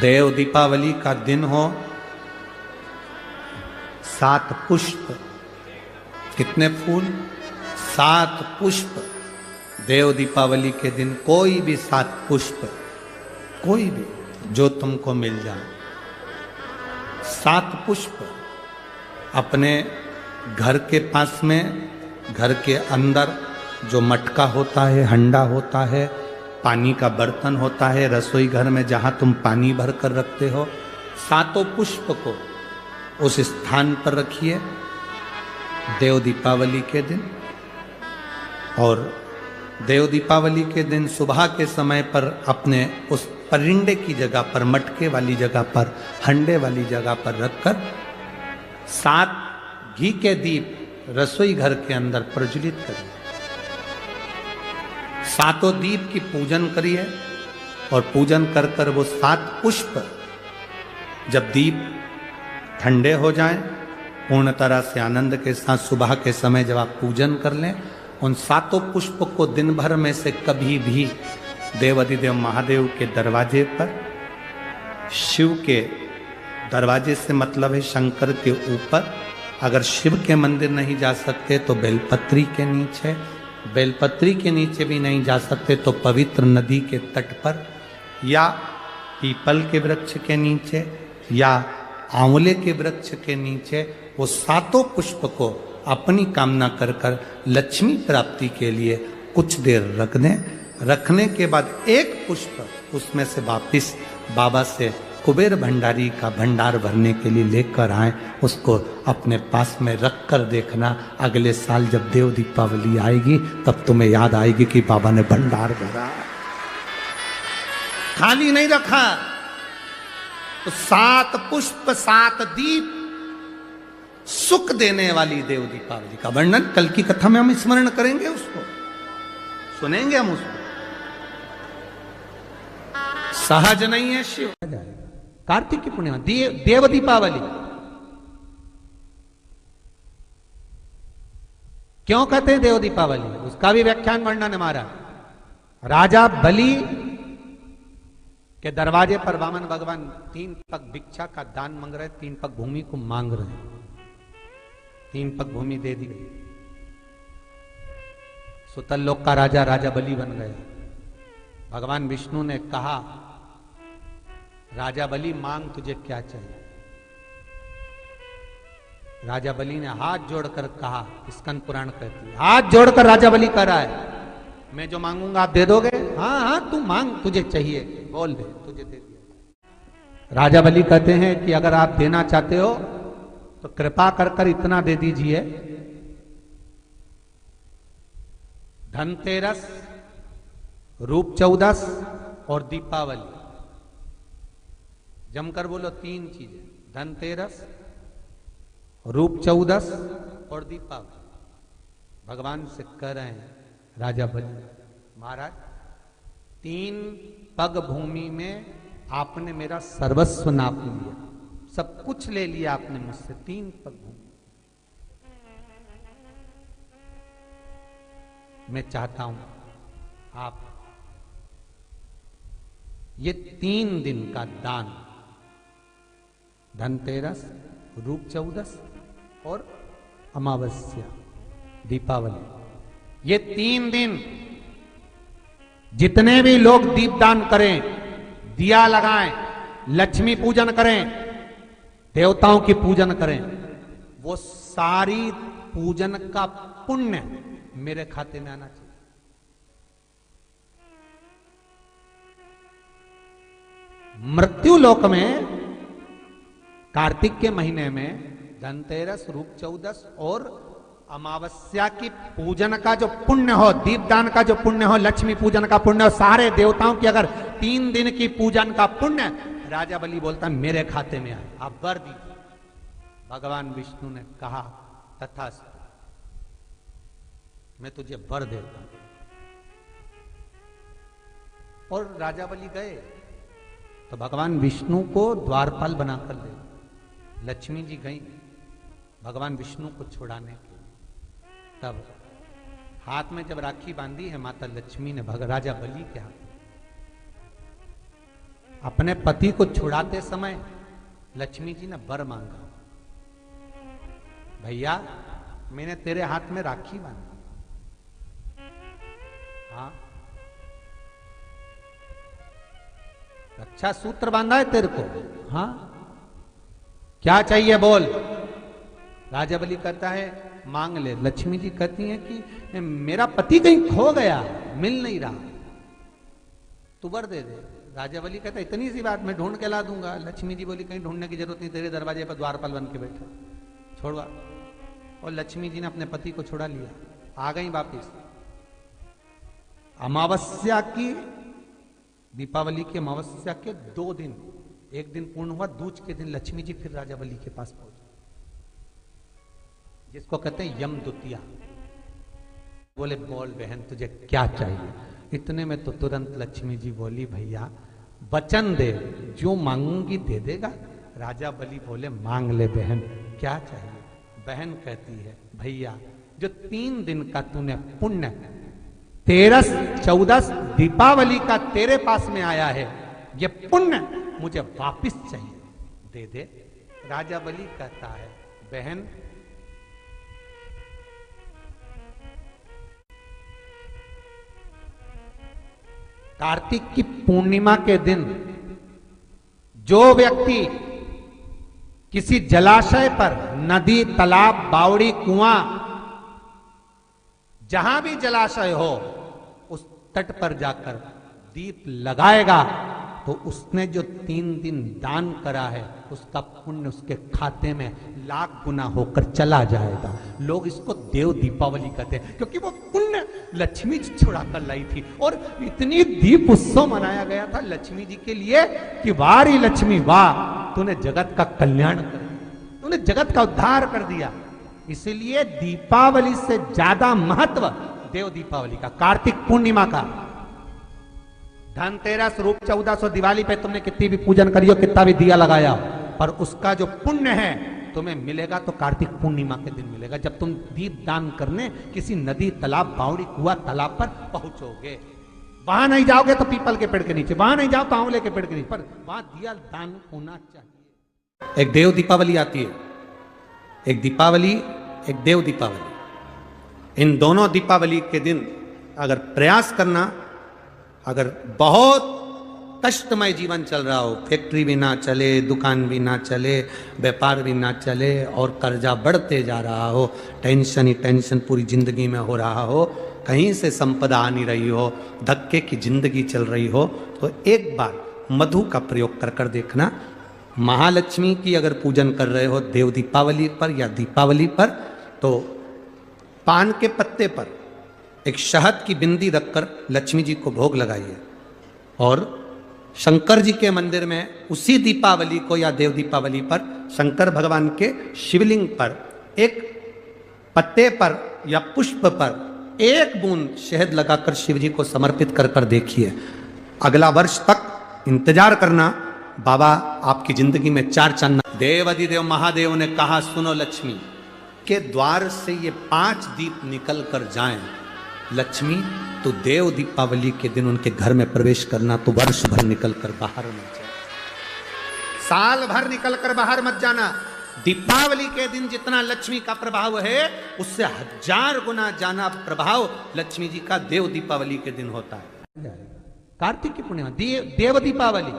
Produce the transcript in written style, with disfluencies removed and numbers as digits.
देव दीपावली का दिन हो, 7 पुष्प, कितने फूल? 7 पुष्प। देव दीपावली के दिन कोई भी 7 पुष्प, कोई भी जो तुमको मिल जाए, 7 पुष्प अपने घर के पास में, घर के अंदर जो मटका होता है, हंडा होता है, पानी का बर्तन होता है, रसोई घर में जहाँ तुम पानी भर कर रखते हो, 7 पुष्प को उस स्थान पर रखिए देव दीपावली के दिन। और देव दीपावली के दिन सुबह के समय पर अपने उस परिंडे की जगह पर, मटके वाली जगह पर, हंडे वाली जगह पर रखकर 7 घी के दीप रसोई घर के अंदर प्रज्वलित करिए। 7 दीप की पूजन करिए और पूजन कर कर वो 7 पुष्प जब दीप ठंडे हो जाएं, पूर्ण तरह से आनंद के साथ सुबह के समय जब आप पूजन कर लें, उन 7 पुष्प को दिन भर में से कभी भी देवाधिदेव महादेव के दरवाजे पर, शिव के दरवाजे से मतलब है शंकर के ऊपर, अगर शिव के मंदिर नहीं जा सकते तो बेलपत्री के नीचे, बेलपत्री के नीचे भी नहीं जा सकते तो पवित्र नदी के तट पर, या पीपल के वृक्ष के नीचे, या आंवले के वृक्ष के नीचे वो 7 पुष्प को अपनी कामना कर कर लक्ष्मी प्राप्ति के लिए कुछ देर रख दें। रखने के बाद एक पुष्प उसमें से वापिस बाबा से कुबेर भंडारी का भंडार भरने के लिए लेकर आए, उसको अपने पास में रख कर देखना। अगले साल जब देव दीपावली आएगी तब तुम्हें याद आएगी कि बाबा ने भंडार भरा, खाली नहीं रखा। तो 7 पुष्प 7 दीप, सुख देने वाली देव दीपावली का वर्णन कल की कथा में हम स्मरण करेंगे, उसको सुनेंगे हम उसको। सहज नहीं है शिव। कार्तिक की पूर्णिमा देव दीपावली क्यों कहते हैं देव दीपावली, उसका भी व्याख्यान वर्णन हमारा। राजा बलि के दरवाजे पर वामन भगवान 3 पग भिक्षा का दान मांग रहे, 3 पग भूमि को मांग रहे हैं। 3 पग भूमि दे दी गई। सुतल लोक का राजा राजा बलि बन गया। भगवान विष्णु ने कहा, राजा बलि मांग तुझे क्या चाहिए। राजा बलि ने हाथ जोड़कर कहा, स्कंद पुराण कहती है, हाथ जोड़कर राजा बलि कह रहा है, मैं जो मांगूंगा आप दे दोगे? हाँ हाँ तू मांग, तुझे चाहिए बोल दे, तुझे दे दिया। राजा बलि कहते हैं कि अगर आप देना चाहते हो तो कृपा कर कर इतना दे दीजिए, धनतेरस, रूप चौदस और दीपावली, जमकर बोलो 3 चीजें, धनतेरस, रूप चौदस और दीपावली। भगवान से कह रहे हैं राजा बलि, महाराज 3 पग भूमि में आपने मेरा सर्वस्व नाप लिया, सब कुछ ले लिया आपने मुझसे, 3 पग भूमि। मैं चाहता हूं आप ये 3 दिन का दान, धनतेरस, रूप चौदस और अमावस्या, दीपावली, ये 3 दिन जितने भी लोग दीपदान करें, दिया लगाएं, लक्ष्मी पूजन करें, देवताओं की पूजन करें, वो सारी पूजन का पुण्य मेरे खाते में आना चाहिए। मृत्यु लोक में कार्तिक के महीने में धनतेरस, रूप चौदस और अमावस्या की पूजन का जो पुण्य हो, दीपदान का जो पुण्य हो, लक्ष्मी पूजन का पुण्य हो, सारे देवताओं की अगर 3 दिन की पूजन का पुण्य, राजा बलि बोलता है मेरे खाते में आए, आप वर दीजिए। भगवान विष्णु ने कहा तथास्तु, मैं तुझे वर देता हूं। और राजा बलि गए तो भगवान विष्णु को द्वारपाल बनाकर ले, लक्ष्मी जी गई भगवान विष्णु को छुड़ाने के लिए। तब हाथ में जब राखी बांधी है माता लक्ष्मी ने राजा बलि के हाथ, अपने पति को छुड़ाते समय लक्ष्मी जी ने वर मांगा, भैया मैंने तेरे हाथ में राखी बांधी, हाँ रक्षा सूत्र बांधा है तेरे को, हाँ क्या चाहिए बोल। राजा बलि कहता है मांग ले। लक्ष्मी जी कहती हैं कि मेरा पति कहीं खो गया, मिल नहीं रहा, तू वर दे दे। राजा बलि कहता है इतनी सी बात मैं ढूंढ के ला दूंगा। लक्ष्मी जी बोली कहीं ढूंढने की जरूरत नहीं, तेरे दरवाजे पर द्वारपाल बन के बैठा, छोड़वा। और लक्ष्मी जी ने अपने पति को छुड़ा लिया, आ गई वापिस। अमावस्या की, दीपावली की अमावस्या के 2 दिन, एक दिन पूर्ण हुआ, दूज के दिन लक्ष्मी जी फिर राजा बलि के पास पहुंचे, जिसको कहते हैं यम द्वितीया। बोले बोल बहन तुझे क्या चाहिए। इतने में तो तुरंत लक्ष्मी जी बोली भैया वचन दे, जो मांगूंगी दे देगा। राजा बलि बोले मांग ले बहन, क्या चाहिए। बहन कहती है भैया जो 3 दिन का तूने पुण्य 13 14 दीपावली का तेरे पास में आया है, ये पुण्य मुझे वापिस चाहिए, दे दे। राजा बलि कहता है बहन कार्तिक की पूर्णिमा के दिन जो व्यक्ति किसी जलाशय पर, नदी, तालाब, बावड़ी, कुआं, जहां भी जलाशय हो उस तट पर जाकर दीप लगाएगा तो उसने जो 3 दिन दान करा है उसका पुण्य उसके खाते में लाख गुना होकर चला जाएगा। लोग इसको देव दीपावली कहते हैं क्योंकि वो पुण्य लक्ष्मी जी छुड़ा कर लाई थी। और इतनी दीप उत्सव मनाया गया था लक्ष्मी जी के लिए कि वारी लक्ष्मी वाह, तूने जगत का कल्याण कर दिया, तूने जगत का उद्धार कर दिया। इसलिए दीपावली से ज्यादा महत्व देव दीपावली का, कार्तिक पूर्णिमा का। धनतेरस, रूप 1400, दिवाली पे तुमने कितनी भी पूजन करियो, कितना भी दिया लगाया, पर उसका जो पुण्य है तुम्हें मिलेगा तो कार्तिक पूर्णिमा के दिन मिलेगा, जब तुम दीप दान करने किसी नदी, तालाब, बावड़ी, कुआं, तालाब पर पहुंचोगे। वहां नहीं जाओगे तो पीपल के पेड़ के नीचे, वहां नहीं जाओ तो आंवले के पेड़ के नीचे, पर वहां दिया दान होना चाहिए। एक देव दीपावली आती है, एक दीपावली, एक देव दीपावली। इन दोनों दीपावली के दिन अगर प्रयास करना, अगर बहुत कष्टमय जीवन चल रहा हो, फैक्ट्री भी ना चले, दुकान भी ना चले, व्यापार भी ना चले और कर्जा बढ़ते जा रहा हो, टेंशन ही टेंशन पूरी जिंदगी में हो रहा हो, कहीं से संपदा आ नहीं रही हो, धक्के की जिंदगी चल रही हो, तो एक बार मधु का प्रयोग कर कर देखना। महालक्ष्मी की अगर पूजन कर रहे हो देव दीपावली पर या दीपावली पर, तो पान के पत्ते पर एक शहद की बिंदी रखकर लक्ष्मी जी को भोग लगाइए और शंकर जी के मंदिर में उसी दीपावली को या देव दीपावली पर शंकर भगवान के शिवलिंग पर एक पत्ते पर या पुष्प पर 1 बूंद शहद लगाकर शिव जी को समर्पित कर कर देखिए। अगला वर्ष तक इंतजार करना, बाबा आपकी जिंदगी में 4 चांद। देव अधिदेव महादेव ने कहा सुनो लक्ष्मी के द्वार से ये 5 दीप निकल कर जाएं, लक्ष्मी तो देव दीपावली के दिन उनके घर में प्रवेश करना, तो वर्ष भर निकल कर बाहर मत जाना, साल भर निकल कर बाहर मत जाना। दीपावली के दिन जितना लक्ष्मी का प्रभाव है उससे 1000 गुना ज्यादा प्रभाव लक्ष्मी जी का देव दीपावली के दिन होता है। कार्तिक की पूर्णिमा, देव दीपावली।